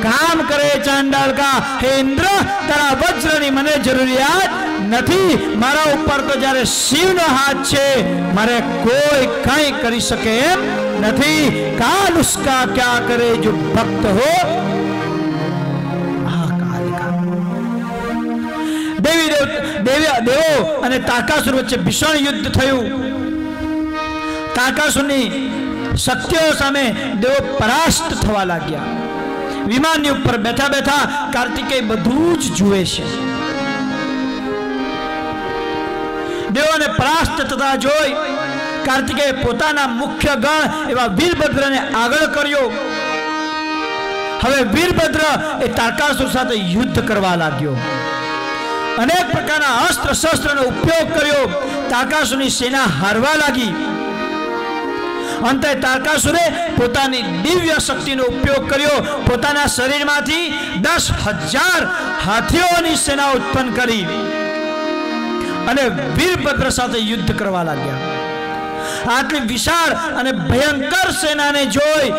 काम करे चांडाल का हे इंद्र तारा वज्रनी मने जरूरियात नहीं मारा ऊपर तो जारे शिव नो हाथ छे मारे कोई कई करी सके एम नहीं काल उसका क्या करे जो भक्त हो देवो અને તારકાસુર વચ્ચે ભીષણ યુદ્ધ થયું તારકાસુરની શક્તિઓ સામે દેવો પરાસ્ત થવા લાગ્યા વિમાનની ઉપર બેઠા બેઠા કાર્તિકેય બધું જ જુએ છે દેવોને પરાસ્ત થતા જોઈ કાર્તિકેય પોતાના મુખ્ય ગણ એવા વીરભદ્રને આગળ કર્યો હવે વીરભદ્ર એ તારકાસુર સાથે યુદ્ધ કરવા લાગ્યો अनेक प्रकार अस्त्र शस्त्र उपयोग कर्यो तारकासुरनी सेना हारवा लगी अंते तारकासुरे पोतानी दिव्य शक्ति उपयोग कर्यो पोताना शरीर मांथी 10,000 हाथीओनी सेना उत्पन्न करी अने वीरभद्र साथे युद्ध करवा लाग्या आटली विशाल अने भयंकर सेना ने जोई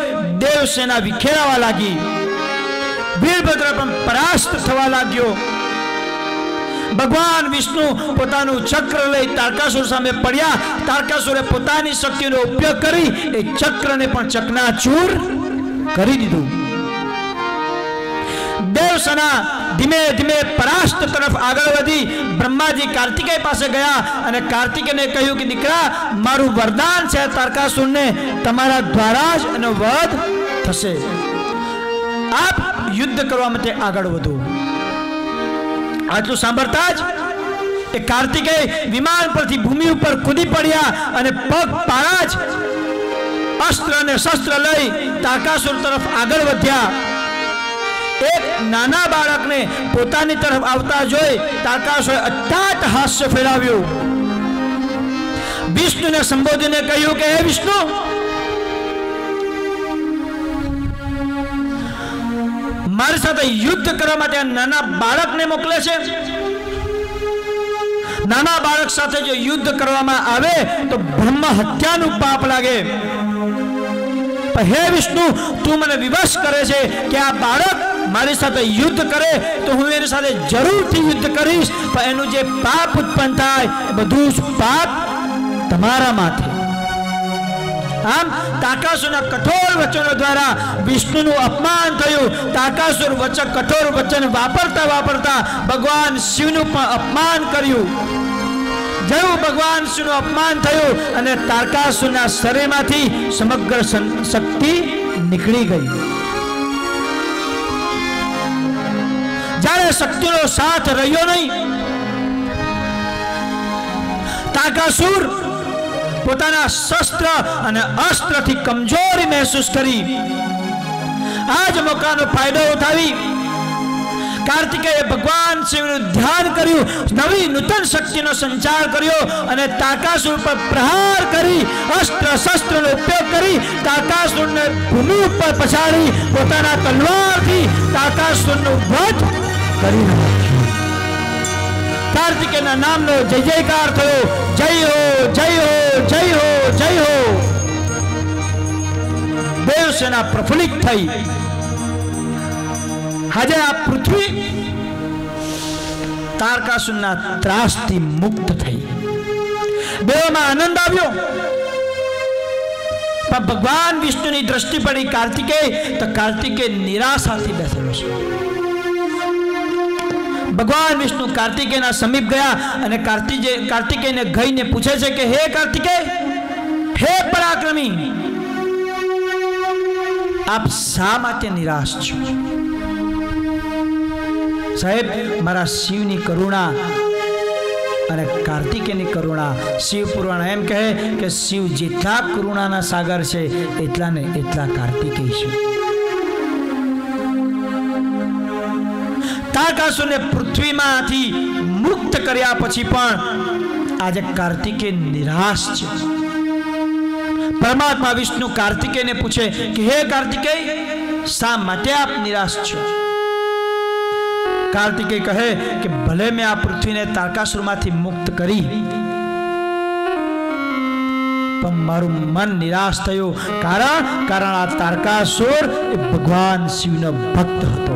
देव सेना विखेरावा लागी वीरभद्र पण परास्त थवा लाग्यो भगवान विष्णु पोतानु चक्र लई तारकासुर सामे पड्या तारकासुरे पोतानी शक्तिनो उपयोग करी ए चक्रने पण चकनाचूर करी दीधुं देवसेना धीमे धीमे परास्त तरफ आगळ वधी ब्रह्माजी कार्तिकेय पासे गया अने कार्तिकेयने कह्युं कि दीकरा मारुं वरदान छे तारकासुरने तमारा द्वारा ज एनो वध थशे आप युद्ध करवा माटे आगळ वधो आटलू सांभळता ज ए कार्तिकेय विमान परथी भूमि पर कूदी पड्या अने पग पाड़ा ज अस्त्र अने शस्त्र लई तारकासुर तरफ आगळ वध्या एक नाना बाळकने पोतानी तरफ आवता जोई तारकासुरे अट्टाट हास्य फેલાવ્યું विष्णुने संबोधीने कह्युं के हे विष्णु मारी साथे युद्ध करवा माटे नाना बाळकने मोकले छे नाना बाळक साथे जो युद्ध करवामां आवे तो ब्रह्म हत्यानुं पाप लागे हे विष्णु तू मने विवश करे छे कि आ बाळक मारी साथे युद्ध करे तो हूँ एनी साथे जरूरथी युद्ध करीश पण एनुं जे पाप उत्पन्न थाय बधुं पाप तमारा माथे आम तारकासुरना कठोर वचनों द्वारा विष्णुनु अपमान थयुं तारकासुर वचन कठोर वचन वापरता वापरता भगवान शिवनु पण अपमान कर्युं जेवुं भगवान शिवनु अपमान थयुं अने तारकासुरना शरीरमांथी समग्र शक्ति निकળી गई ज्यारे शक्तिनो साथ रह्यो नहीं तारकासुर पोताना शस्त्र अने अस्त्र थी कमजोरी महसूस करी आज मौकानो फायदो उठावी कार्तिकेय भगवान शिवनु ध्यान कर्युं नवी नूतन शक्तिनो संचार कर्यो अने तारकासुर पर प्रहार करी अस्त्र शस्त्रनो उपयोग करी तारकासुरने भूमि पर पछाड़ी पोताना तलवारथी तारकासुरनो वध करी नाख्यो कार्तिकेयना नामनो जय जयकार थयो जय हो जय हो जय हो जय हो देवसेना प्रफुल्लित थई आज आ पृथ्वी तारकासुरना त्रासथी मुक्त थई देवोमां आनंद आव्यो पण भगवान विष्णुनी दृष्टि पड़ी कार्तिकेय तो कार्तिकेय निराशाथी बेसेलो छे भगवान विष्णु कार्तिकेयना समीप गया अने कार्तिकेयने गईने पूछे छे के हे कार्तिकेय हे पराक्रमी आप शा माटे निराश छो साहेब मारा शिवनी करुणा अने कार्तिकेयनी करुणा शिव पुराण एम कहे कि शिव जेटला करुणाना सागर छे एटला ने एटला कार्तिकेय छे तारकासुरने पृथ्वीमांथी मुक्त कर्या पछी पण आज कार्तिकेय निराश छे परमात्मा विष्णु कार्तिकेयने पूछे कि हे कार्तिकेय शा माटे आप निराश छो कार्तिकेय कहे कि भले मैं आ पृथ्वी ने तारकासुर मांथी मुक्त करी પણ મારું મન નિરાશ થયું. કારણ આ તારકાસુર એ ભગવાન શિવનો ભક્ત હતો.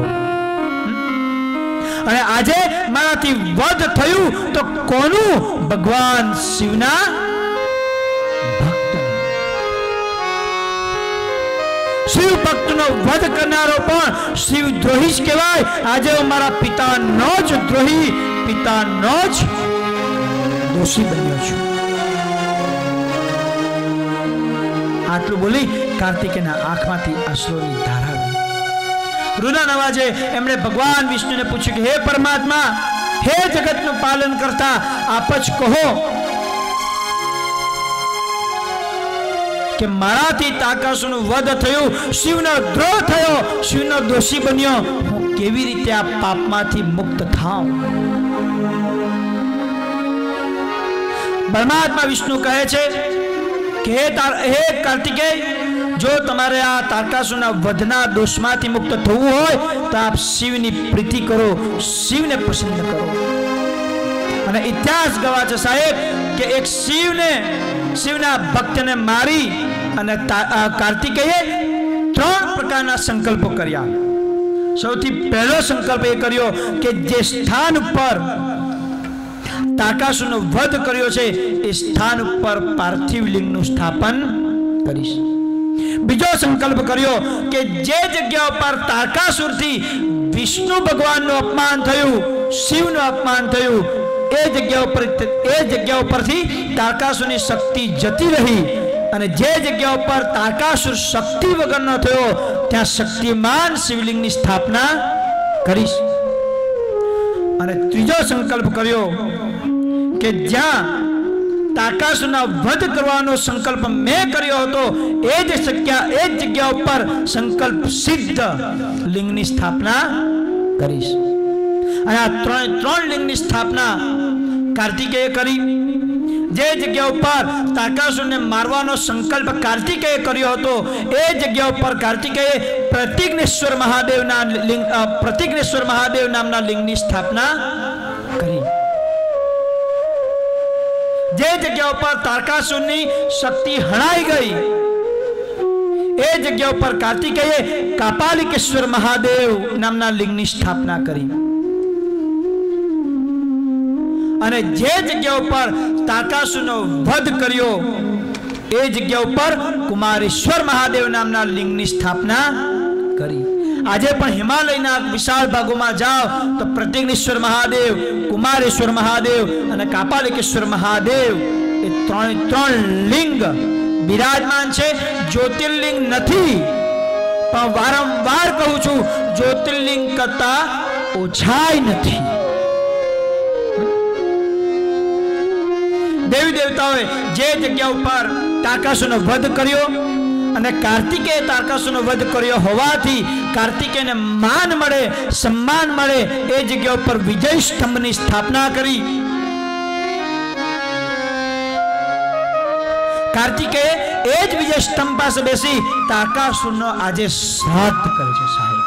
અને આજે મારાથી વધ થયું તો કોનું? ભગવાન શિવના ભક્ત. શિવ ભક્તનો વધ કરનારો પણ શિવદ્રોહી જ કહેવાય. આજે હું મારા પિતાનો જ દ્રોહી, પિતાનો જ દોષી બન્યો છું. આટલું બોલી કાર્તિકેયના આંખમાંથી અશ્રુની ધારા વહી. રુદન અવાજે એમણે ભગવાન વિષ્ણુને પૂછ્યું કે હે પરમાત્મા, હે જગતનું પાલન કરતા, આપ જ કહો કે મારાથી તારકાસુરનું વધ થયું, શિવનો દ્રોહ થયો, શિવનો દોષી બન્યો, હું કેવી રીતે આ પાપમાંથી મુક્ત થાઉં? પરમાત્મા વિષ્ણુ કહે છે કે હે કાર્તિકેય, જો તમારે આ તારકાસુરના વધના દોષમાંથી મુક્ત થવું હોય તો આપ શિવની પ્રીતિ કરો, શિવને પસંદ કરો. અને ઇતિહાસ ગવા છે સાહેબ કે એક શિવના ભક્તને મારી અને કાર્તિકેયે 3 પ્રકારના સંકલ્પો કર્યા. સૌથી પહેલો સંકલ્પ એ કર્યો કે જે સ્થાન ઉપર તારકાસુરનો વધ કર્યો છે એ સ્થાન ઉપર પાર્થિવ લિંગનું સ્થાપન કરીશ. બીજો સંકલ્પ કર્યો કે જે જગ્યા ઉપર તારકાસુરથી વિષ્ણુ ભગવાનનું અપમાન થયું, શિવનું અપમાન થયું, એ જગ્યા ઉપરથી તારકાસુરની શક્તિ જતી રહી અને જે જગ્યા ઉપર તારકાસુર શક્તિ વગરનો થયો ત્યાં શક્તિમાન શિવલિંગની સ્થાપના કરીશ. અને ત્રીજો સંકલ્પ કર્યો કે જ્યાં તારકાસુરના વધ કરવાનો સંકલ્પ મેં કર્યો હતો એ જ જગ્યા ઉપર સંકલ્પ સિદ્ધ લિંગની સ્થાપના કરીશ. અને આ ત્રણ લિંગની સ્થાપના કાર્તિકેયે કરી. જે જગ્યા ઉપર તારકાસુરને મારવાનો સંકલ્પ કાર્તિકેયે કર્યો હતો એ જગ્યા ઉપર કાર્તિકેયે પ્રતિજ્ઞેશ્વર મહાદેવ નામના લિંગની સ્થાપના કરી. જે જગ્યા ઉપર તારકાસુરની શક્તિ હણાઈ ગઈ એ જગ્યા ઉપર કાર્તિકેયે કાપાલિકેશ્વર મહાદેવ નામના લિંગની સ્થાપના કરી. અને જે જગ્યા ઉપર તારકાસુરનો વધ કર્યો એ જગ્યા ઉપર કુમારેશ્વર મહાદેવ નામના લિંગની સ્થાપના કરી. આજે પણ હિમાલયના વિશાળ ભાગોમાં જાઓ તો પ્રતિજ્ઞેશ્વર મહાદેવ, કુમારેશ્વર મહાદેવ અને કાપાલિકેશ્વર મહાદેવ એ 3 લિંગ બિરાજમાન છે. જ્યોતિર્લિંગ નથી, પણ વારંવાર કહું છું જ્યોતિર્લિંગ કરતા ઓછાય નથી. દેવી દેવતાઓએ જે જગ્યા ઉપર તારકાસુરનો વધ કર્યો અને કાર્તિકેય તારકાસુરનો વધ કર્યો હોવાથી કાર્તિકેયને માન મળે, સન્માન મળે એ જગ્યા ઉપર વિજય સ્તંભની સ્થાપના કરી. કાર્તિકેય એ જ વિજય સ્તંભ પાસે બેસી તારકાસુરનો આજે શ્રાદ્ધ કરે છે સાહેબ.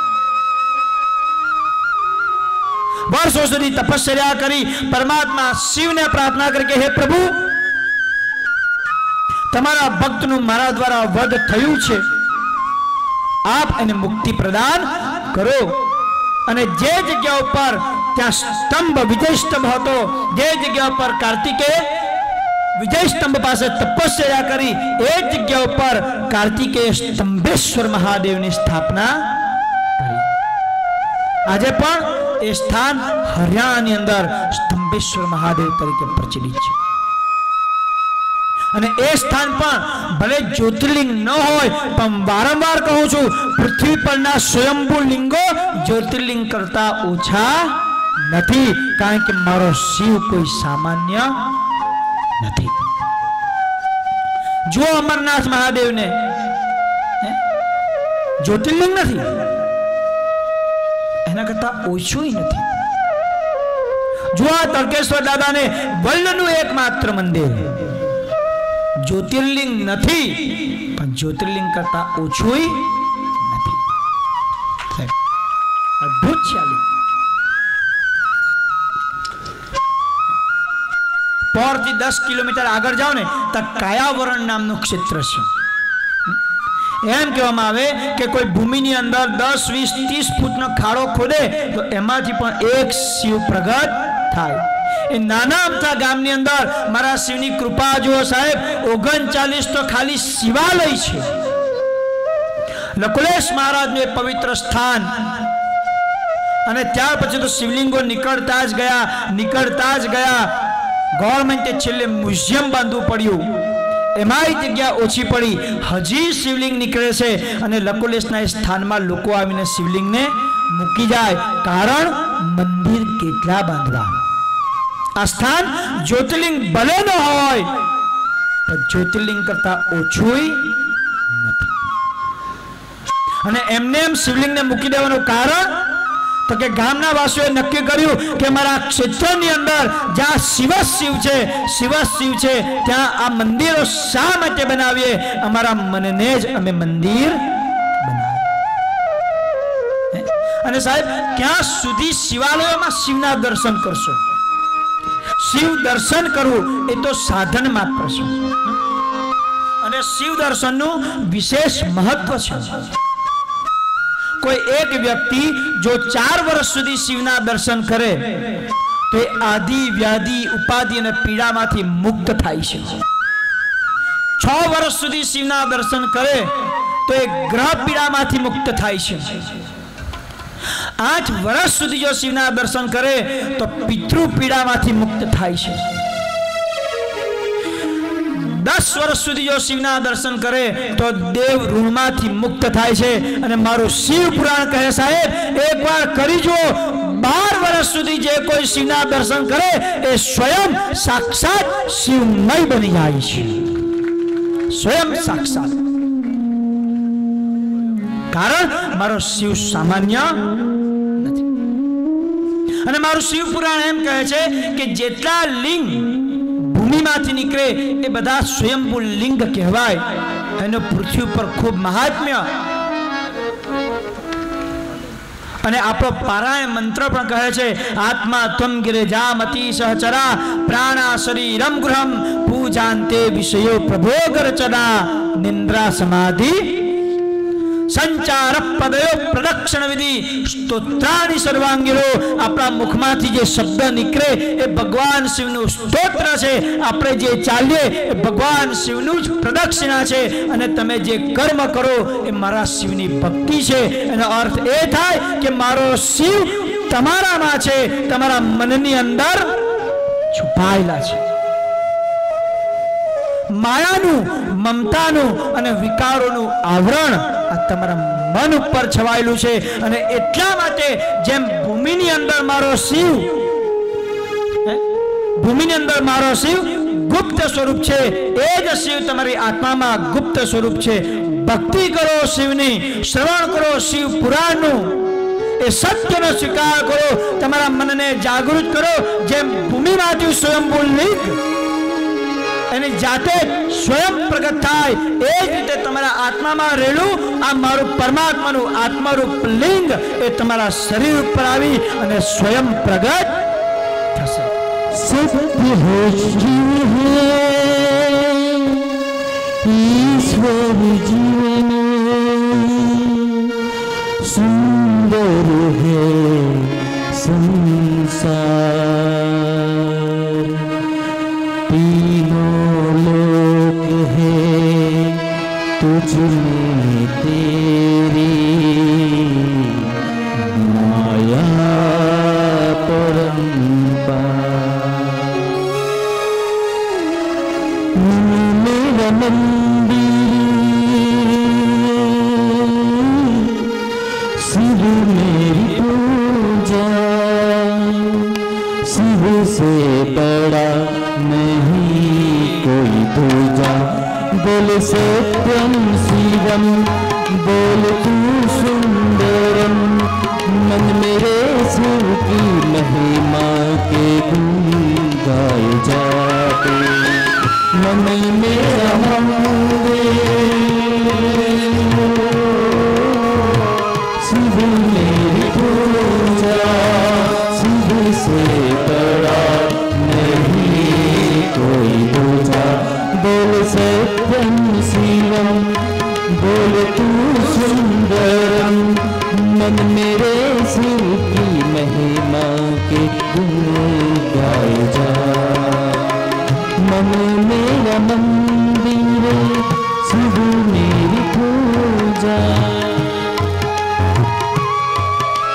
વર્ષો સુધી તપસ્યા કરી પરમાત્મા શિવને પ્રાર્થના કરી કે હે પ્રભુ, તમારા ભક્તનું મારા દ્વારા વધ થયું છે, આપ એને મુક્તિ પ્રદાન કરો. અને જે જગ્યા ઉપર ત્યાં સ્તંભ, વિજય સ્તંભ હતો, જે જગ્યા ઉપર કાર્તિકેય વિજય સ્તંભ પાસે તપસ્યા કરી એ જગ્યા ઉપર કાર્તિકેય સ્તંભેશ્વર મહાદેવની સ્થાપના કરી. આજે પણ એ સ્થાન હરિયાણાની અંદર સ્તંભેશ્વર મહાદેવ તરીકે પ્રચલિત છે. અને એ સ્થાન પણ ભલે જ્યોતિર્લિંગ ન હોય પણ વારંવાર કહું છું પૃથ્વી પરના સ્વયંભૂ લિંગો જ્યોતિર્લિંગ કરતા ઓછા નથી. કારણ કે મારો શિવ કોઈ સામાન્ય નથી. જો અમરનાથ મહાદેવને જ્યોતિર્લિંગ નથી, એના કરતા ઓછું નથી. જો આ તડકેશ્વર દાદાને વલ્લનું એકમાત્ર મંદિર જ્યોતિર્લિંગ નથી, પણ જ્યોતિર્લિંગ કરતા ઓછું નથી. અદ્ભુત છે. पोर थी 10 किलोमीटर आगे जाओ ने तो कायावरण नामनु क्षेत्र छे। एम कहेवामां आवे के कोई भूमिनी अंदर 10, 20, 30 फूटनो खाड़ो खोदे तो एमांथी पण एक शिव प्रगट थाय। ए नाना अमथा गामनी अंदर मारा शिवनी कृपा जो साहेब 39 तो खाली शिवालय छे। लकुलेश महाराज ने पवित्र स्थान अने त्यार पछी तो शिवलिंगो निकलता ज गया गवर्नमेंटे छेल्ले म्यूजियम बांधवू पड्युं। एमाय जग्या ओછી पड़ी हजी शिवलिंग निकळे छे अने लकुलेशना स्थानमा लोको आवीने शिवलिंगने मूकी जाय। कारण मंदिर केटला बांधवा। आ स्थान ज्योतिर्लिंग भले न होय पण ज्योतिर्लिंग करता ओछुंय नथी। अने एमने एम शिवलिंग ने मूकी देवानुं कारण तो के गामना वासीओए नक्की कर्युं के मारा क्षेत्रनी अंदर ज्यां शिव छे त्यां आ मंदिरो शा माटे बनावीए? अमारा मनने ज अमे मंदिर बनावीए। अने साहेब क्यां सुधी शिवालयोमां शिवना दर्शन करशो? शिव दर्शन करवुं ए तो साधन मात्र छे अने शिव दर्शननुं विशेष महत्व छे। कोई एक व्यक्ति जो 4 वर्ष सुधी शिवना दर्शन करे तो आदि व्याधि उपाधि और पीड़ा मांथी मुक्त थाय छे। 6 वर्ष सुधी शिवना दर्शन करे तो एक ग्रह पीड़ा मांथी मुक्त थाय छे। 8 वर्ष सुधी जो शिवना दर्शन करे तो पितृ पीड़ा मांथी मुक्त थाय छे। 10 वर्ष सुधी जो शिवना दर्शन करे तो देव ऋणमांथी मुक्त थाय छे। अने मारू शिव पुराण कहे साहेब एक बार करी जो 12 वर्ष सुधी जे कोई शिवना दर्शन करे ए स्वयं साक्षात शिवमय बनी जाय छे। स्वयं साक्षात। कारण मारो शिव सामान्य नथी। अने मारू शिव पुराण एम कहे छे के जेटला लिंग भूमि मांथी निकळे ए बधा स्वयंभू लिंग कहेवाय। एनो पृथ्वी पर खूब महात्म्य। अने आपणो पारायण मंत्र पण कहे छे आत्मा त्वं गिरिजामति सहचरा प्राणा शरीरम गृहम पूजान्ते विषयो प्रभोगरचना निन्द्रा समाधि संचार पदयो प्रदक्षिण विधि स्तोत्राणि सर्वांगिरो। अपना मुखमांथी जे शब्द निकळे ए भगवान शिवनु स्तोत्र छे। आपणे जे चालीए ए भगवान शिवनु ज प्रदक्षिणा छे। अने तमे जे कर्म करो ए मारा शिवनी भक्ति छे। एनो अर्थ ए थाय के मारो शिव तमारामां छे, तमारा मननी अंदर छुपायेला छे। मायानु ममतानु अने विकारोनु आवरण आ तमारा मन पर छवायेलुं छे। अने एटला माटे जेम भूमिनी अंदर मारो शिव गुप्त स्वरूप छे ए ज शिव तमारी आत्मामां गुप्त स्वरूप छे। भक्ति करो शिवनी, श्रवण करो शिव पुराणनु, ए सत्यनो स्वीकार करो, तमारा मनने जागृत करो। जेम भूमिमांथी स्वयंभू लिंग एनी जाते स्वयं प्रगट थाय ए ज रीते तमारा आत्मामां रहेलुं आ मारू परमात्मानुं आत्मारूप लिंग ए तमारा शरीर पर आवी अने स्वयं प्रगट थशे। सत्य है जीव है ईश्वर जीवन सुंदर है संसार तुझमें तेरी माया परंपार। मेरा मंदिर शिव मेरी पूजा, शिव से बड़ा नहीं कोई दूजा। बोल सत्यम शिवम बोल तू सुंदरम, मन मेरे शिव की महिमा के गुण गाए जाते। मन मेरा मंदिर शिव मेरी पूजा, शिव से बड़ा नहीं शिव की महिमा के गुण गाए जा। मन मेरा मंदिर शिव मेरी पूजा।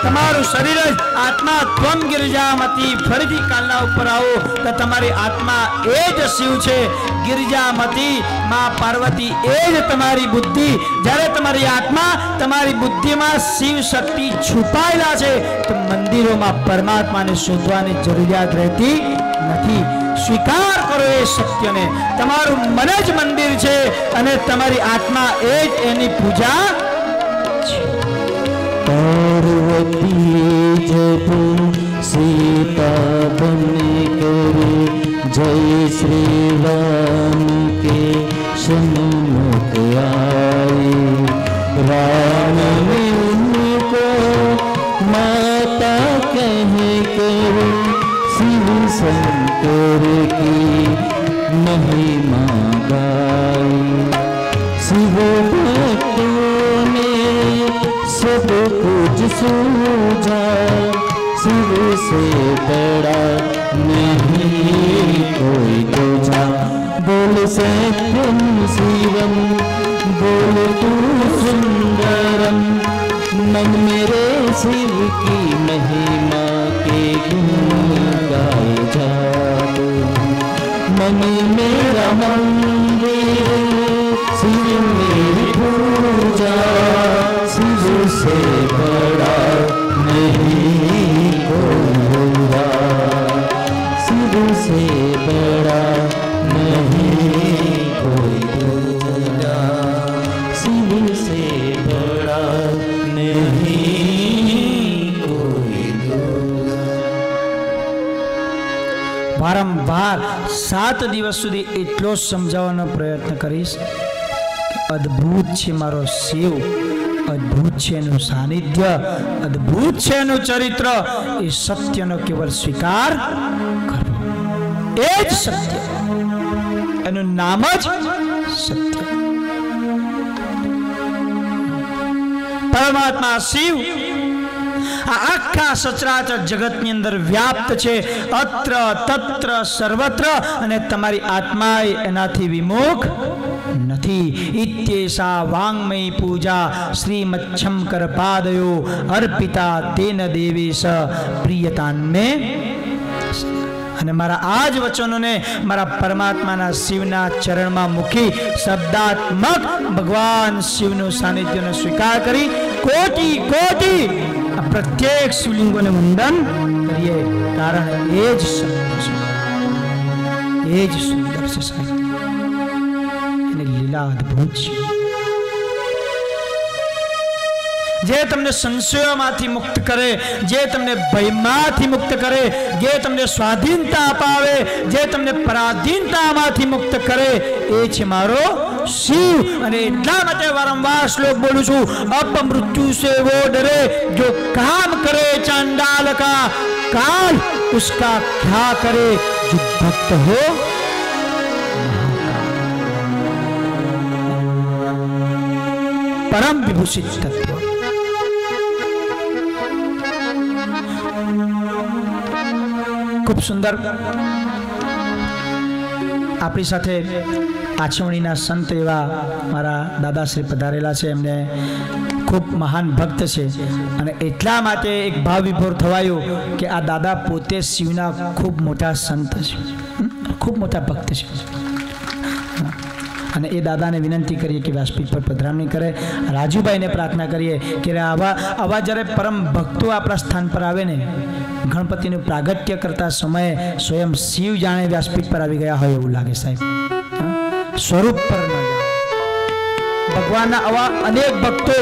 તમારું શરીર જ આત્મા ત્વમ ગિરિજામતી, ફરીથી કાલના ઉપર આવો તો તમારી આત્મા એ જ શિવ છે, ગિરિજામતી માં પાર્વતી એ જ તમારી બુદ્ધિ। જ્યારે તમારી આત્મા તમારી બુદ્ધિમાં શિવ શક્તિ છુપાયેલા છે તો મંદિરોમાં પરમાત્માને શોધવાની જરૂરિયાત રહેતી નથી। સ્વીકાર કરો એ સત્યને, તમારું મન જ મંદિર છે અને તમારી આત્મા એ જ એની પૂજા છે। पार्वती जब सीता बन करे जय श्री राम के सन्मुख आए। राम ने उनको माता कह कर शिव शंकर की महिमा गाई। शिव भक्तों ने सब कुछ सूझा, शिव से बड़ा नहीं कोई दूजा। बोल सत्यम शिवम, बोल तू सुंदरम, मन मेरे शिव की महिमा के गुण गाए जा। मन मेरा मंदिर शिव मेरी पूजा। शिव से बड़ा नहीं कोई होगा, शिव से बड़ा नहीं कोई होगा, शिव से बड़ा नहीं कोई होगा। વારંવાર 7 દિવસ સુધી એટલો સમજાવવાનો પ્રયત્ન કરીશ। અદ્ભુત છે મારો શિવ, અદ્ભુત છે એનું સાનિધ્ય, અદ્ભુત છે એનું ચરિત્ર। એ સત્યનો કેવળ સ્વીકાર કરવો, એ જ સત્ય, એનું નામ જ સત્ય। પરમાત્મા શિવ આખા સચરાચર જગતની અંદર વ્યાપ્ત છે, અત્ર તત્ર સર્વત્ર, અને તમારી આત્મા એનાથી વિમુખ નથી। ઇત્યેષા વાંગ્મયી પૂજા શ્રીમચ્છંકર પાદયો અર્પિતા તેન દેવેશ પ્રિયતાન્મે। અને મારા આ જ વચનોને મારા પરમાત્માના શિવના ચરણમાં મૂકી શબ્દાત્મક ભગવાન શિવનું સાનિધ્યનો સ્વીકાર કરી કોટી કોટી પ્રત્યેક શિવલિંગોને વંદન કરીએ, કારણ એ જ સત્ય છે, એ જ સુંદર છે સાહેબ, એની લીલા અદ્ભુત છે। જે તમને સંશયોમાંથી મુક્ત કરે, જે તમને ભયમાંથી મુક્ત કરે, જે તમને સ્વાધીનતા અપાવે, જે તમને પરાધીનતામાંથી મુક્ત કરે, એ છે મારો શિવ। અને એટલા માટે વારંવાર શ્લોક બોલું છું, અપમૃત્યુ સે વો ડરે જો કામ કરે ચાંડાલ કા કાલ, उसका क्या करे जो भक्त हो। परम विभूषित तत्व, खूब सुंदर। આપણી સાથે આછવણીના સંત એવા મારા દાદાશ્રી પધારેલા છે, એમને ખૂબ મહાન ભક્ત છે અને એટલા માટે એક ભાવ વિભોર થવાયો કે આ દાદા પોતે શિવના ખૂબ મોટા સંત છે, ખૂબ મોટા ભક્ત છે। અને એ દાદાને વિનંતી કરીએ કે વ્યાસપીઠ પર પધરામણી કરે। રાજુભાઈને પ્રાર્થના કરીએ કે આવા જ્યારે પરમ ભક્તો આપણા સ્થાન પર આવે ને, ગણપતિનું પ્રાગટ્ય કરતા સમયે સ્વયં શિવ જાણે વ્યાસપીઠ પર આવી ગયા હોય એવું લાગે સાહેબ, સ્વરૂપ પર ન જાય। ભગવાનના આવા અનેક ભક્તો,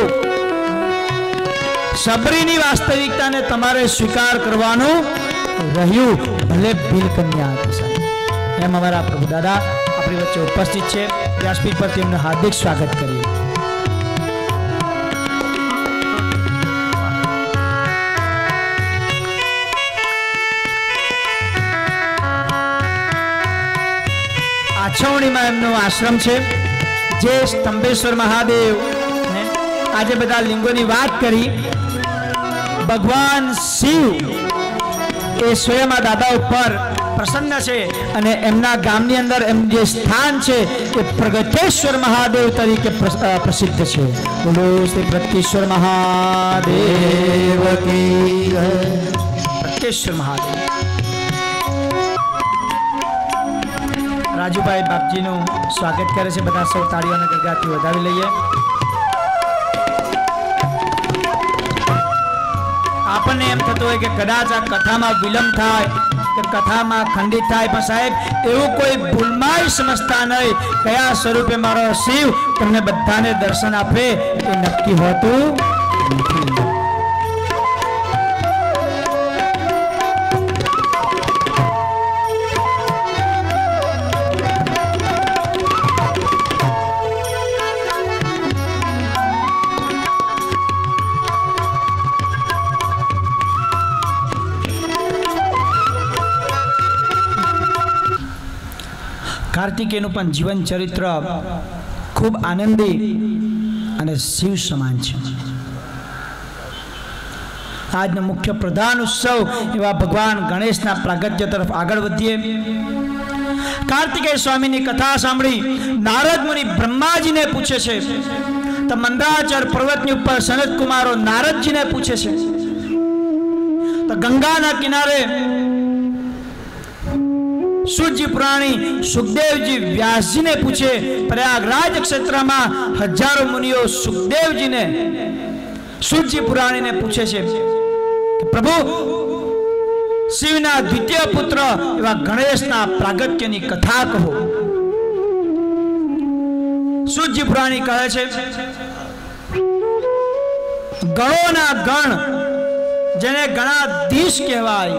સબરીની વાસ્તવિકતાને તમારે સ્વીકાર કરવાનું રહ્યું, ભલે બિલ કન્યા હતી સાહેબ। એમ અમારા પ્રભુ દાદા આપણી વચ્ચે ઉપસ્થિત છે, વ્યાસપીઠ પર તેમનું હાર્દિક સ્વાગત કરીએ। આછવણીમાં એમનો આશ્રમ છે, જે સ્તંભેશ્વર મહાદેવ, આજે બધા લિંગોની વાત કરી, ભગવાન શિવ એ સ્વયં આ દાદા ઉપર પ્રસન્ન છે અને એમના ગામની અંદર એમ જે સ્થાન છે એ પ્રગટેશ્વર મહાદેવ તરીકે પ્રસિદ્ધ છે. બોલો શ્રી પ્રગટેશ્વર મહાદેવ કી જય. પ્રગટેશ્વર મહાદેવ. રાજુભાઈ બાપજીનું સ્વાગત કરે છે. બધા સૌ તાળીઓના ગગડાથી વધાવી લઈએ. આપણને એમ થતું હોય કે કદાચ આ કથામાં વિલંબ થાય કે કથામાં ખંડિત થાય, પણ સાહેબ એવું કોઈ ભૂલમાં સમજતા નહીં. કયા સ્વરૂપે મારો શિવ તમને બધાને દર્શન આપે એ નક્કી હોતું નથી. કાર્તિકેયનું પણ જીવન ચરિત્ર ખૂબ આનંદી અને શિવ સમાન છે. આજનો મુખ્ય પ્રધાન ઉત્સવ એવા ભગવાન ગણેશના પ્રાગટ્ય તરફ આગળ વધીએ. કાર્તિકેય સ્વામીની કથા સાંભળી નારદ મુનિ બ્રહ્માજીને પૂછે છે, તો મંદરાચલ પર્વતની ઉપર સનત કુમારો નારદજીને પૂછે છે, તો ગંગાના કિનારે सूर्य पुराणी सुखदेव जी व्यास जी ने पूछे. प्रयागराज क्षेत्र में हजारों मुनियों सुखदेव जी ने सूर्य पुराणी ने पूछे छे कि प्रभु शिवना द्वितीय पुत्र एवं गणेशना प्रागट्यनी कथा कहो. सूर्य पुराणी कहे छे गणोना गण जेने गणाधीश कहवाय,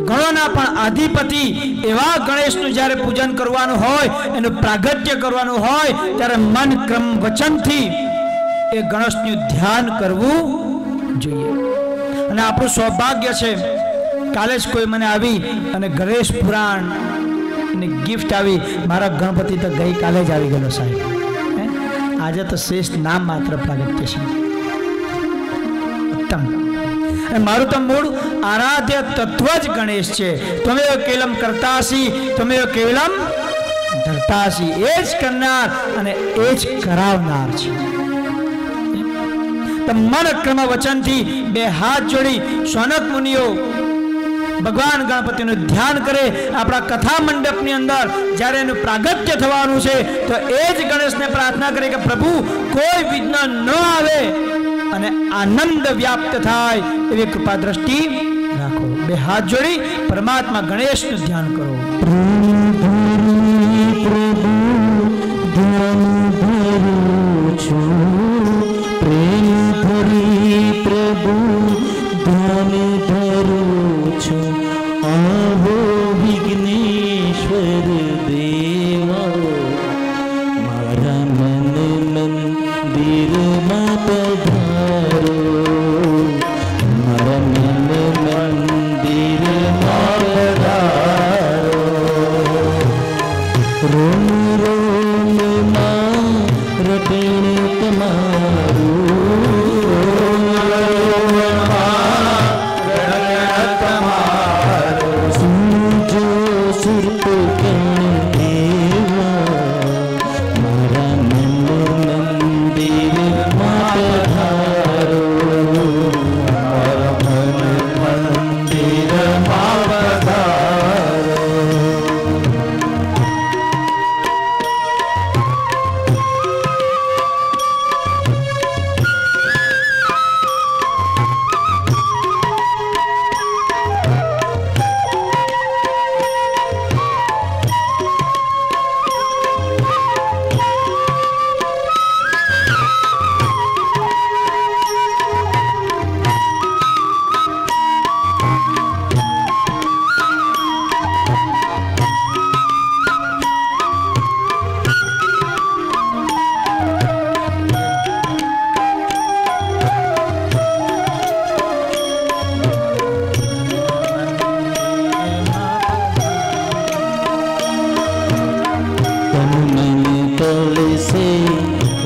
गणोना पण आधिपति एवा गणेशनु ज्यारे पूजन करवानुं होय, एनुं प्रागट्य करवानुं होय, त्यारे मन क्रम वचन थी ए गणेशनु ध्यान करवुं जोईए. अने आपणुं सौभाग्य छे काले ज कोई मने आवी अने गणेश पुराण ने गिफ्ट आवी. मारा गणपति तो गई काले ज आवी गेलो साहेब. आजे तो श्रेष्ठ नाम मात्र प्रागट्य छे. उत्तम. मारू तो मूળ आराध्य तत्व ज गणेश छे. त्वमेव केवलम कर्तासि त्वमेव केवलम धर्तासि. एज करनार अने एज करावनार छे. तो मन क्रम वचन थी बे हाथ जोड़ी सोनक मुनियो भगवान गणपतिનું ध्यान करे. આપણા कथा मंडपની અંદર જ્યારે એનું પ્રાગટ્ય થવાનું છે તો એ જ ગણેશને પ્રાર્થના કરે કે પ્રભુ કોઈ વિઘ્ન ન આવે અને આનંદ વ્યાપ્ત થાય એવી કૃપા દ્રષ્ટિ રાખો. બે હાથ જોડી પરમાત્મા ગણેશનું ધ્યાન કરો. प्रभु ध्यान धरू छु आहो विघ्नेश्वर देवा मारा मन मंदिर में पधारो. मारा मन मंदिर में पधारो. रोम रोम मां रटण तमारू.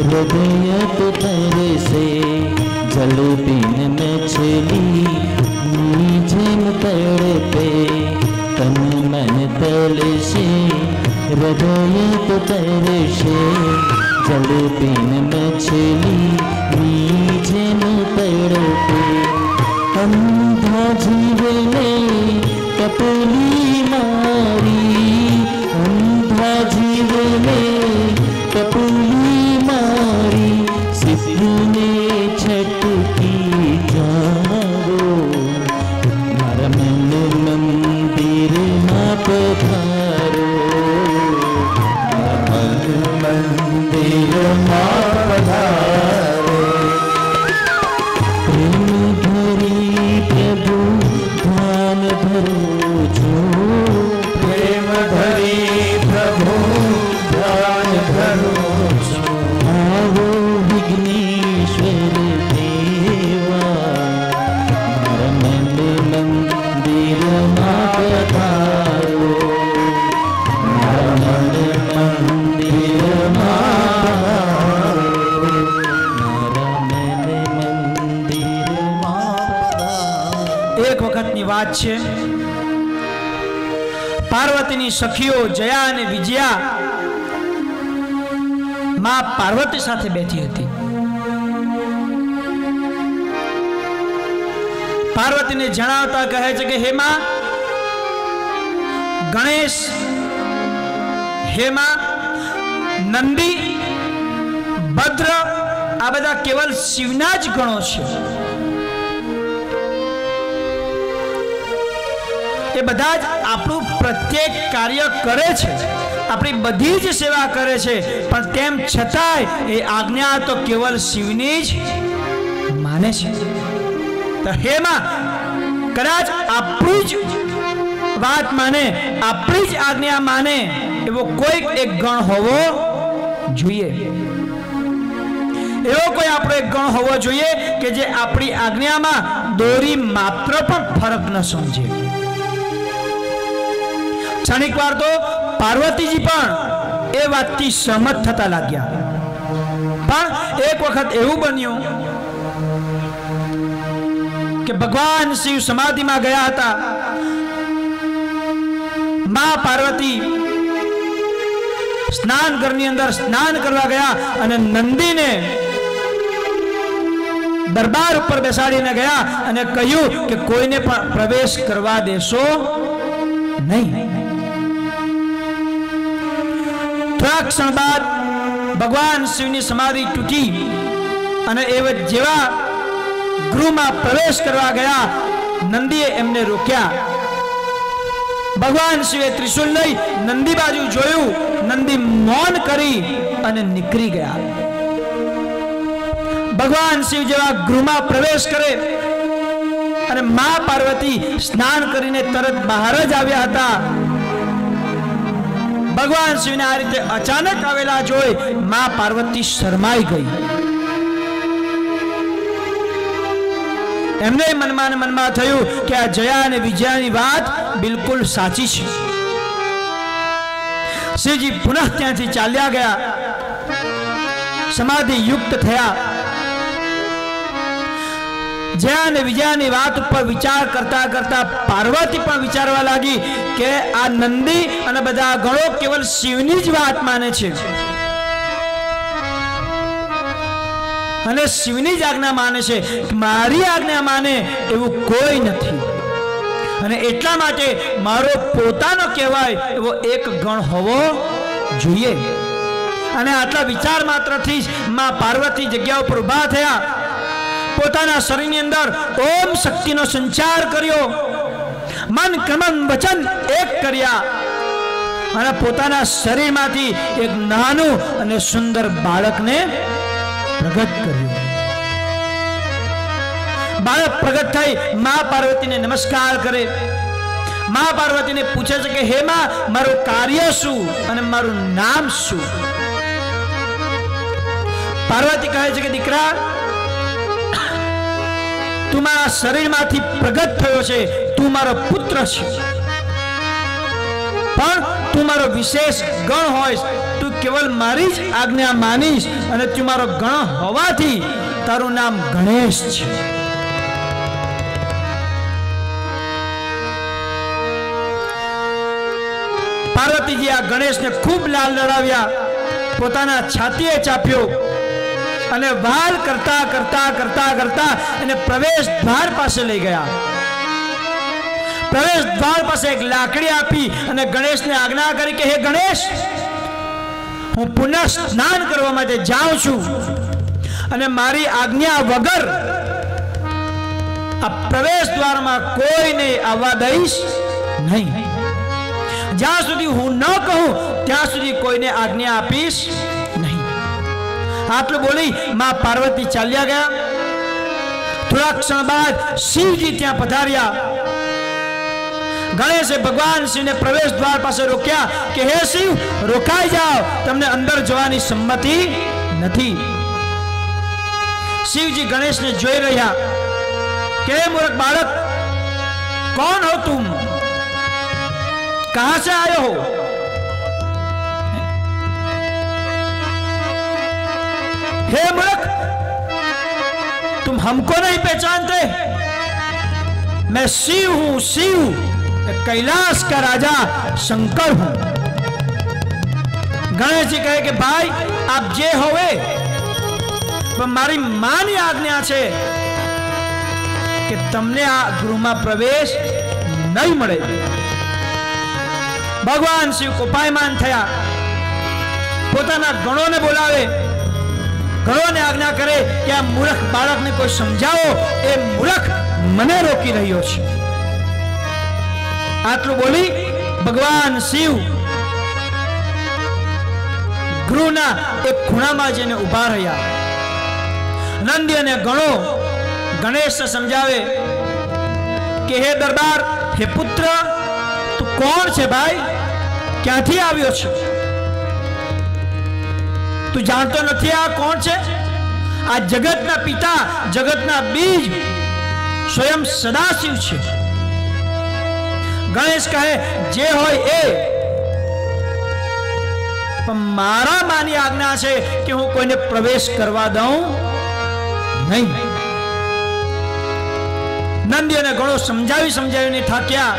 हृदय तुतर से जल मछली नीचन तड़पे तन मन तलसे हृदय तो तरसे जल बिन मछली नीचन तड़पे अंधा जीवने कपली मारी अंधा जीवने कपली मारी सिद्धने छटकी जाओ मरमन मंदिर ना पधारो मरमन मंदिर ना पधारो प्रेम धरी प्रभु ध्यान धरो जो प्रेम धरी प्रभु ध्यान धरो जो आओ विघ्नेश्वर देवा मरमन मंदिर मा पधारो मरमन मंदिर मा एक वखतनी વાત છે પાર્વતીની સખીઓ જયા અને વિજયા માં પાર્વતી સાથે બેઠી હતી. પાર્વતીને જણાવતા કહે છે કે હે માં ગણેશ હે માં નંદી ભદ્ર આ બધા કેવલ શિવના જ ગણો છે. એ બધા જ આપણું પ્રત્યેક કાર્ય કરે છે, આપણી બધી જ સેવા કરે છે, પણ તેમ છતાંય એ આજ્ઞા તો કેવલ શિવની જ માને છે. તો હે માં કદાચ આપણી જ વાત માને, આપણી જ આજ્ઞા માને એવો કોઈક એક ગણ હોવો જોઈએ. એવો કોઈ આપણો એક ગણ હોવો જોઈએ કે જે આપણી આજ્ઞામાં દોરી માત્ર પણ ફરક ન સમજે. ક્ષણિક વાર તો પાર્વતીજી પણ એ વાતથી સહમત થતા લાગ્યા. પણ એક વખત એવું બન્યું કે ભગવાન શિવ સમાધિમાં ગયા હતા. માં પાર્વતી સ્નાન ઘરની અંદર સ્નાન કરવા ગયા અને નંદીને દરબાર ઉપર બેસાડીને ગયા અને કહ્યું કે કોઈને પણ પ્રવેશ કરવા દેશો નહીં. થોડા ક્ષણ બાદ ભગવાન શિવની સમાધિ તૂટી અને એ જેવા ગૃહમાં પ્રવેશ કરવા ગયા નંદીએ એમને રોક્યા. ભગવાન શિવે ત્રિશુલ લઈ નંદી બાજુ જોયું, નંદી મૌન કરી અને નીકળી ગયા. ભગવાન શિવ જેવા ગૃહમાં પ્રવેશ કરે અને મા પાર્વતી સ્નાન કરીને તરત બહાર જ આવ્યા હતા. ભગવાન શિવને આ રીતે અચાનક આવેલા જોઈ મા પાર્વતી શરમાઈ ગઈ. એમને મનમાં મનમાં થયું કે આ જયા અને વિજયાની વાત બિલકુલ સાચી છે. શિવજી પુનઃ ત્યાંથી ચાલ્યા ગયા, સમાધિ યુક્ત થયા. જયા અને વિજયાની વાત ઉપર વિચાર કરતા કરતા પાર્વતી પણ વિચારવા લાગી કે આ નંદી અને બધા ગણો કેવલ શિવની જ વાત માને છે અને શિવની જ આજ્ઞા માને છે, મારી આજ્ઞા માને એવું કોઈ નથી. અને એટલા માટે મારો પોતાનો કહેવાય એવો એક ગણ હોવો જોઈએ. અને આટલા વિચાર માત્રથી જ માં પાર્વતી જગ્યા ઉપર ઊભા થયા. પોતાના શરીરની અંદર ઓમ શક્તિનો સંચાર કર્યો, મન કર્મ વચન એક કર્યા અને પોતાના શરીરમાંથી એક નાનું અને સુંદર બાળકને પ્રગટ કર્યું. બાળક પ્રગટ થઈ મા પાર્વતીને નમસ્કાર કરે. મા પાર્વતીને પૂછે છે કે હે માં, મારું કાર્ય શું અને મારું નામ શું? પાર્વતી કહે છે કે દીકરા, તું મારા શરીરમાંથી પ્રગટ થયો છે, તું મારો પુત્ર છે, પણ તું મારો વિશેષ ગણ હોઈશ, તું કેવલ મારી જ આજ્ઞા માનીશ અને તું મારો ગણ હોવાથી તારું નામ ગણેશ છે. પાર્વતીજી આ ગણેશને ખૂબ લાલ લડાવ્યા, પોતાના છાતીએ ચાપ્યો અને વાલ કરતા કરતા કરતા કરતા એને પ્રવેશ દ્વાર પાસે લઈ ગયા. પ્રવેશ દ્વાર પાસે એક લાકડી આપી અને ગણેશને આજ્ઞા કરી કે હે ગણેશ, હું પુનઃ સ્નાન કરવા માટે જાઉં છું અને મારી આજ્ઞા વગર આ પ્રવેશ દ્વારમાં કોઈને આવવા દઈશ નહીં. જ્યાં સુધી હું ન કહું ત્યાં સુધી કોઈને આજ્ઞા આપીશ નહીં. આટલું બોલી માં પાર્વતી ચાલ્યા ગયા. થોડા ક્ષણ બાદ શિવજી ત્યાં પધાર્યા. ગણેશે ભગવાન શિવને પ્રવેશ દ્વાર પાસે રોક્યા કે હે શિવ, રોકાઈ જાઓ, તમને અંદર જવાની સંમતિ નથી. શિવજી ગણેશને જોઈ રહ્યા કે મૂર્ખ બાળક, कौन हो तुम, कहां से आए हो? हे मूर्ख, तुम हमको नहीं पहचानते? मैं शिव हूं, शिव, कैलाश का राजा शंकर हूं. गणेश जी कहे कि भाई आप जे होवे पण मारी मानी आज्ञा छे कि तमने आ गृहમાં પ્રવેશ નહીં મળે. ભગવાન શિવ કોપાયમાન થયા, પોતાના ગણોને બોલાવે, ગણોને આજ્ઞા કરે કે આ મૂર્ખ બાળકને કોઈ સમજાવો, એ મૂર્ખ મને રોકી રહ્યો છે. આટલું બોલી ભગવાન શિવ ગૃહના એક ખૂણામાં જઈને ઉભા રહ્યા. નંદી અને ગણો ગણેશને સમજાવે કે હે દરબાર, હે પુત્ર, તું કોણ છે ભાઈ? ક્યાંથી આવ્યો છે? તું જાણતો નથી આ કોણ છે? આ જગતના પિતા, જગતના બીજ સ્વયં સદાશિવ છે. ગણેશ કહે જે હોય એ, પણ મારા માની આજ્ઞા છે કે હું કોઈને પ્રવેશ કરવા દઉં નહીં. નંદી અને ગણો સમજાવીને થાક્યા.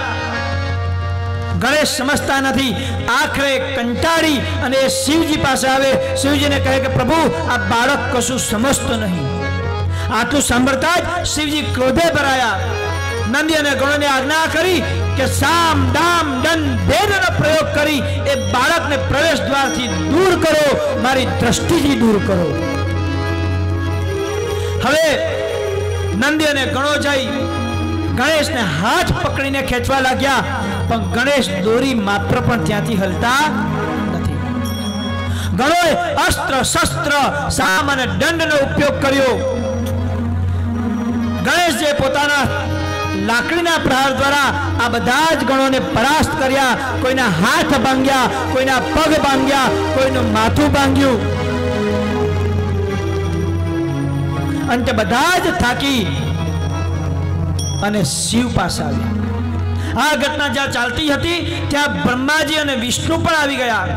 ગણેશ સમજતા નથી. આખરે કંટાળી અને શિવજી પાસે આવે. શિવજીને કહે કે પ્રભુ, આ બાળક કશું સમજતો નહીં. આટલું સાંભળતા જ શિવજી ક્રોધે ભરાયા. નંદી અને ગણોને આજ્ઞા કરી કે સામ દામ દંડ ભેદનો પ્રયોગ કરી એ બાળકને પ્રવેશ દ્વારથી દૂર કરો, મારી દ્રષ્ટિથી દૂર કરો. હવે નંદી અને ગણો જઈ ગણેશને હાથ પકડીને ખેંચવા લાગ્યા, પણ ગણેશ દોરી માત્ર પણ ત્યાંથી હલતા નથી. ગણોએ અસ્ત્ર શસ્ત્ર સામ અને દંડનો ઉપયોગ કર્યો. ગણેશે પોતાના લાકડીના પ્રહાર દ્વારા આ બધા જ ગણોને પરાસ્ત કર્યા. કોઈના હાથ ભાંગ્યા, કોઈના પગ ભાંગ્યા, કોઈનું માથું ભાંગ્યું. અંતે બધા જ થાકી અને શિવ પાસે આવ્યા. આ ઘટના જ્યાં ચાલતી હતી ત્યાં બ્રહ્માજી અને વિષ્ણુ પણ આવી ગયા.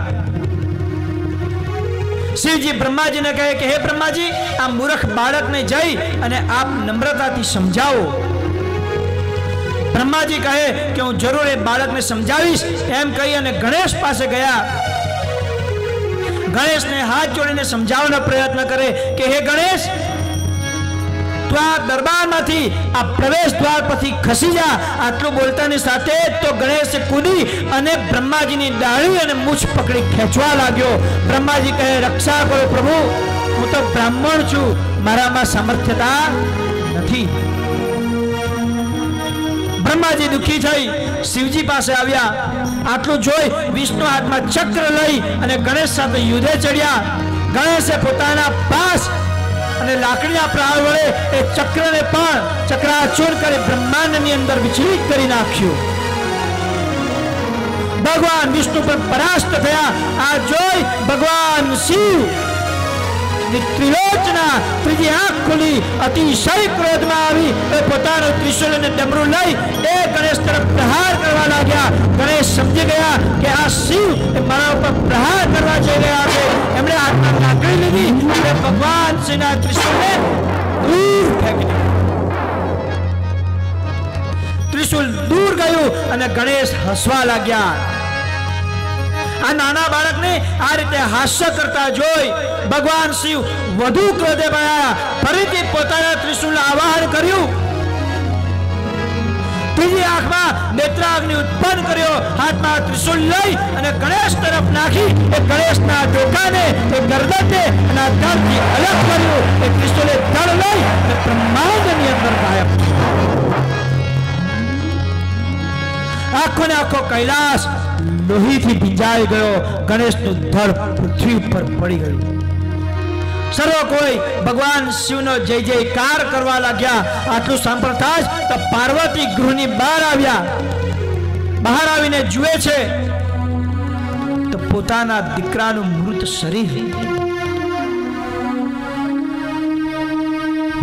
શિવજી બ્રહ્માજીને કહે કે હે બ્રહ્માજી, આ મૂર્ખ બાળકને જઈ અને આપ નમ્રતાથી સમજાવો. બ્રહ્માજી કહે કે હું જરૂર એ બાળકને સમજાવીશ. એમ કહી અને ગણેશ પાસે ગયા. ગણેશને હાથ જોડીને સમજાવવાનો પ્રયત્ન કરે કે હે ગણેશ, તું આ દરબારમાંથી આ પ્રવેશ દ્વાર પરથી ખસી જા. આટલું બોલતાની સાથે તો ગણેશે કૂદી અને બ્રહ્માજીની ડાળી અને મૂછ પકડી ખેંચવા લાગ્યો. બ્રહ્માજી કહે રક્ષા કરો પ્રભુ, હું તો બ્રાહ્મણ છું, મારામાં સામર્થ્યતા નથી. બ્રહ્માજી દુઃખી થઈ શિવજી પાસે આવ્યા. આટલું જોઈ વિષ્ણુ હાથમાં ચક્ર લઈ અને ગણેશ સાથે યુદ્ધે ચડ્યા. ગણેશે પોતાના પાસ અને લાકડીના પ્રહાર વડે એ ચક્રને પણ ચક્રાચૂર કરી બ્રહ્માંડની અંદર વિચલિત કરી નાખ્યું. ભગવાન વિષ્ણુ પણ પરાસ્ત થયા. આ જોઈ ભગવાન શિવ ત્રિલોચના ત્રીજી આંખ ખુલી, અતિશય ક્રોધમાં આવી એ પોતાનો ત્રિશૂલ અને ડમરું લઈ એ ગણેશ તરફ પ્રહાર કરવા લાગ્યા. ગણેશ સમજી ગયા કે આ શિવ મારા ઉપર પ્રહાર કરવા જઈ રહ્યા છે. એમણે હાથમાં લાકડી લીધી અને ભગવાન શિવના ત્રિશૂલને દૂર ફેંકી દીધું. ત્રિશૂલ દૂર ગયું અને ગણેશ હસવા લાગ્યા. આ નાના બાળકને આ રીતે હાસ્ય કરતા જોઈ ભગવાન શિવ વધુ ક્રોધે ભરાયા, ફરીથી પોતાના ત્રિશૂળ આવાહન કર્યું, ત્રીજી આંખમાં નેત્રાગ્નિ ઉત્પન્ન કર્યો, હાથમાં ત્રિશૂળ લઈ અને ગણેશ તરફ નાખી એ ગણેશના ડોકાને એ ગરદનને અને આ ધડથી અલગ કર્યું, એ ત્રિશૂલે ધડ લઈ અને બ્રહ્માંડની અંદર ગાયબ. આખો ને આખો કૈલાસ લોહીથી ભીંજાઈ ગયો, ગણેશનું ધડ પૃથ્વી પર પડી ગયું. સર્વ કોઈ ભગવાન શિવનો જય જયકાર કરવા લાગ્યા. આટલું સાંભળતા જ તો પાર્વતી ગૃહની બહાર આવ્યા. બહાર આવીને જુએ છે તો પોતાના દીકરાનું મૃત શરીર.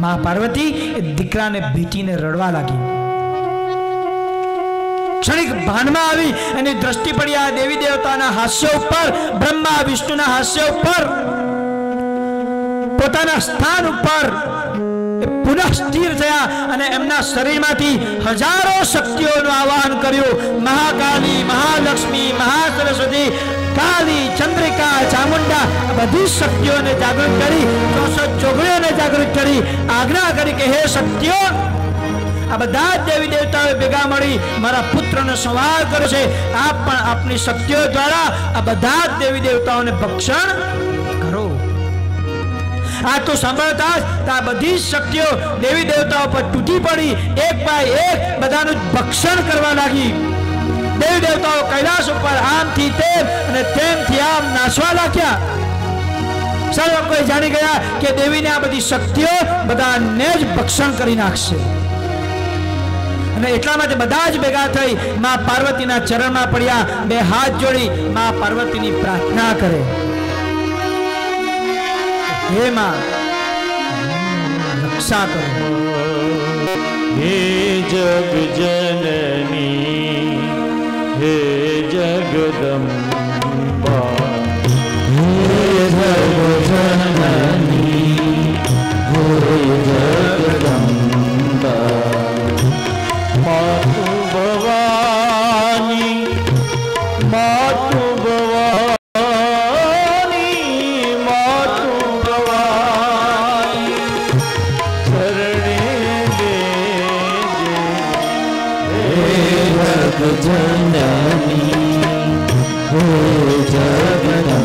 મા પાર્વતી એ દીકરાને ભેટીને રડવા લાગી. ક્ષણિક ભાનમાં આવી એની દ્રષ્ટિ પડી આ દેવી દેવતાના હાસ્ય ઉપર, બ્રહ્મા વિષ્ણુના હાસ્ય ઉપર, પોતાના સ્થાન ઉપર પુનઃ સ્થિર થયા અને એમના શરીરમાંથી હજારો શક્તિઓનું આવાહન કર્યું. મહાકાલી, મહાલક્ષ્મી, મહાસરસ્વતી, કાલી, ચંદ્રિકા, ચામુંડા બધી શક્તિઓને જાગૃત કરી, 64 જોગણીઓને જાગૃત કરી, આજ્ઞા કરી કે હે શક્તિઓ, આ બધા જ દેવી દેવતાઓ ભેગા મળી મારા પુત્રનો સંહાર કર્યો છે. આપ પણ આપની શક્તિઓ દ્વારા આ બધા જ દેવી દેવતાઓને ભક્ષણ કરો. આ તો સાંભળતા જ આ બધી શક્તિઓ દેવી દેવતાઓ પર તૂટી પડી, એક બાય એક બધાનું ભક્ષણ કરવા લાગી. દેવી દેવતાઓ કૈલાસ ઉપર આમથી તેમ અને તેમથી આમ નાસવા લાગ્યા. સર્વ કોઈ જાણી ગયા કે દેવીને આ બધી શક્તિઓ બધાને જ ભક્ષણ કરી નાખશે. અને એટલા માટે બધા જ ભેગા થઈ મા પાર્વતીના ચરણમાં પડ્યા, બે હાથ જોડી મા પાર્વતીની પ્રાર્થના કરે, હે માં રક્ષા કરો. હે જગ જનની, હે જગદંબા, હે જગ જનની, હે જગદંબા, માતુ ભવાની, માતુ ભવાની, માતુ ભવાની, શરણે દેજે, હે જગ જનની, હે જગદંબા,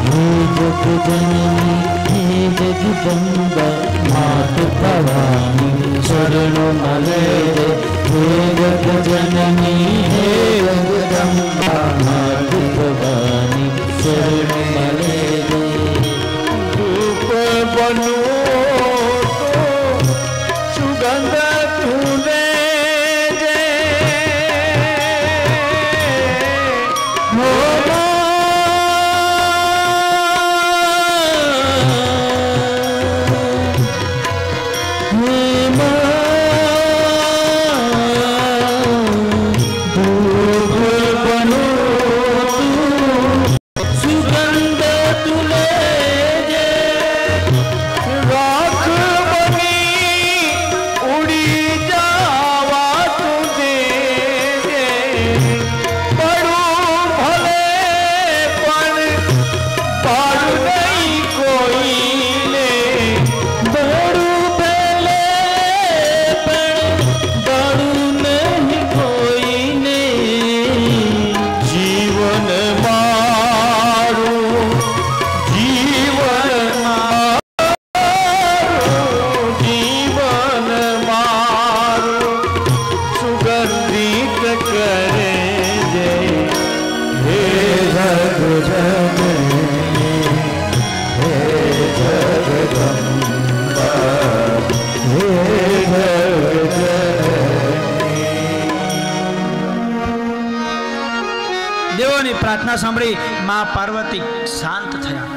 હે જગ જનની, जगदम्बा मात भवानी शरण मले रे, हे जग जननी, हे जगदम्बा मात भवानी शरण मले रे. धूप बनो तो सुगंध तूने जे, हो પ્રાર્થના સાંભળી માં પાર્વતી શાંત થયા.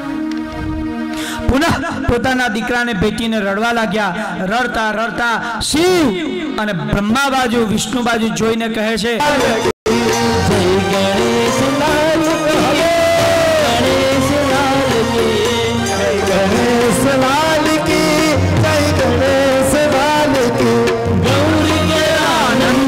પુનઃ પોતાના દીકરાને ભેટીને રડવા લાગ્યા. રડતા રડતા શિવ અને બ્રહ્મા બાજુ, વિષ્ણુ બાજુ જોઈને કહે છે, गौरी के आनंद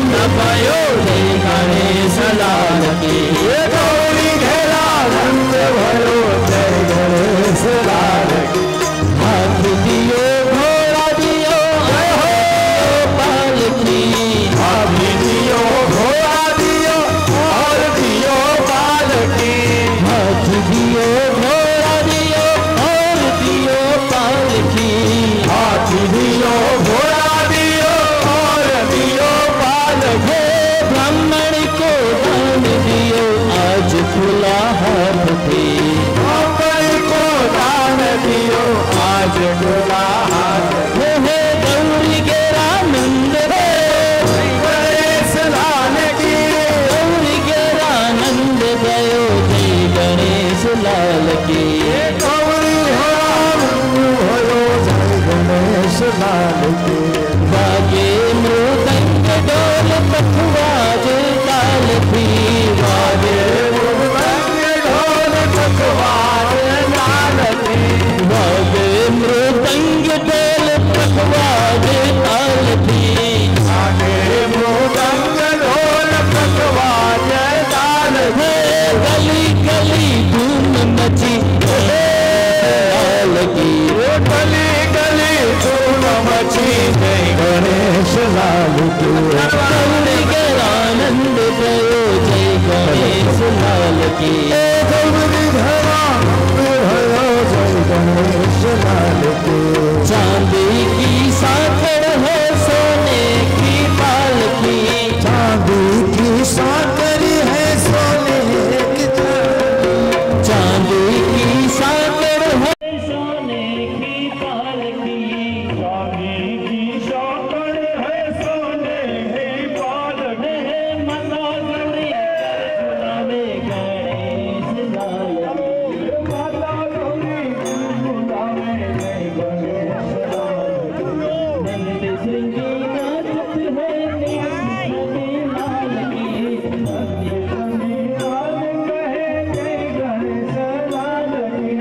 गौरी गेरानंद गणेश लाल की गौरी गेरानंद गयो जय गणेश लाल की गौरी भयो जय गणेश लाल की वागे मृदंग डोल पखवाज ताल भी वागे मृदंग डोल पखवाज ताल भी वागे मृदंग डोल पखवाज ताल भी वागे मृदंग डोल पखवाज ताल भी गली गली धूम मची लाल की गली गली धूम मची जय गणेश लाल की गौरी गेरानंद गयो जय गणेश लाल की गौरी गेरानंद भयो जय गणेश लाल की चांदी की साकड़ है सोने की पालकी चांदी की साकड़ है सोने की चांदी की साकड़ है सोने की पालकी चांदी की साकड़ है सोने की पालकी माता गौरी बुलावे गणेश लाल माता गौरी बुलावे गणेश लाल नंद सिंगी नाचत है नंदी लाल की नंदी सिंगी लाल कहे जय गणेश लाल की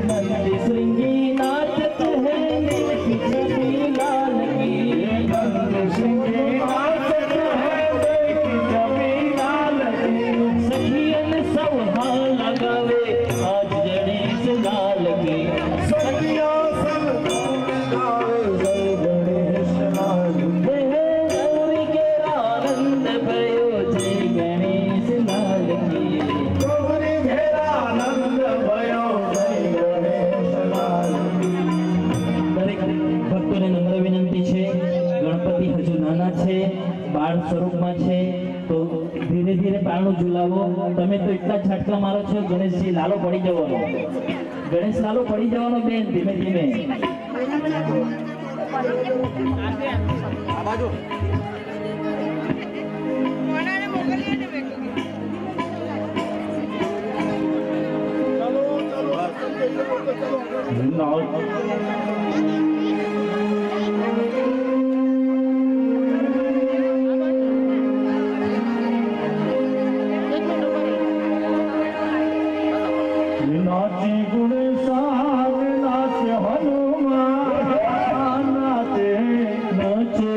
नंदी सिंगी नाचत है नंदी लाल की नंदी सिंगी नाचत है नंदी लाल की सखियन सौहा लगावे आज गणेश लाल की सखिया सब लगावे जय गणेश लाल की गौरी गेरानंद भयो जय गणेश लाल की गौरी गेरानंद भयो जय गणेश लाल की દરેક ભક્તોને નમ્ર વિનંતી છે ગણપતિ હજુ નાના છે બાળ સ્વરૂપમાં છે તો ધીરે ધીરે પારણું ઝુલાવો તમે તો એટલા ઝટકા મારો છો ગણેશજી લાલો પડી જવાનો ગણેશ લાલો પડી જવાનો બેન ધીમે ધીમે नाचे गुणसाग नाचे हनुमान नाचे नाचे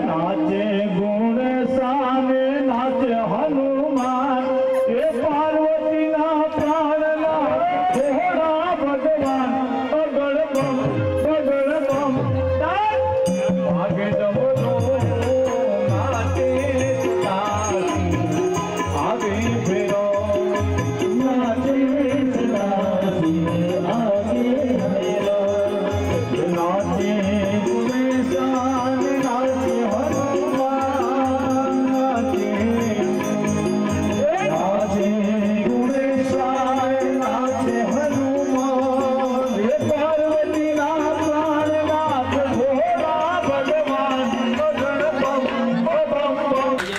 नाचे गुणसाग नाचे हनुमान ये पार्वती ना प्राणला थोड़ा भगवान अगड़ बम आगे जमो नाचे आगे फेरो नाचे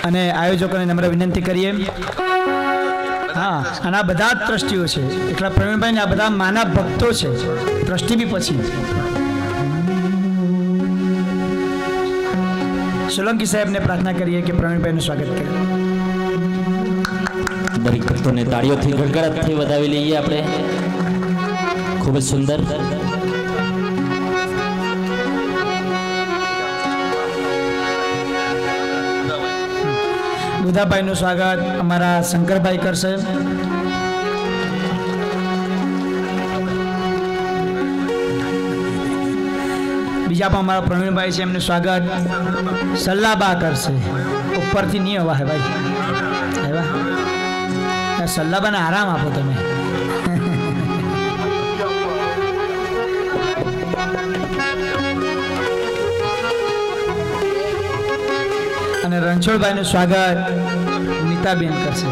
અને આયોજકોને નમ્ર વિનંતી કરીએ હા અને આ બધા જ ટ્રસ્ટીઓ છે એટલા પ્રવીણભાઈ આ બધા માના ભક્તો છે ટ્રસ્ટી બી પછી સોલંકી સાહેબને પ્રાર્થના કરીએ કે પ્રવીણભાઈનું સ્વાગત કરે દરેક ભક્તોને તાળીઓથી ગડગડાટથી વધાવી લઈએ આપણે ખૂબ જ સુંદર બુધાભાઈનું સ્વાગત અમારા શંકરભાઈ કરશે બીજા પણ અમારા પ્રવીણભાઈ છે એમનું સ્વાગત સલ્લાબા કરશે ઉપરથી નહીં હવા હે ભાઈ સલ્લાબાને આરામ આપો તમે અને રણછોડભાઈનું સ્વાગત નીતાબેન કરશે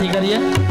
આરતી કરીએ।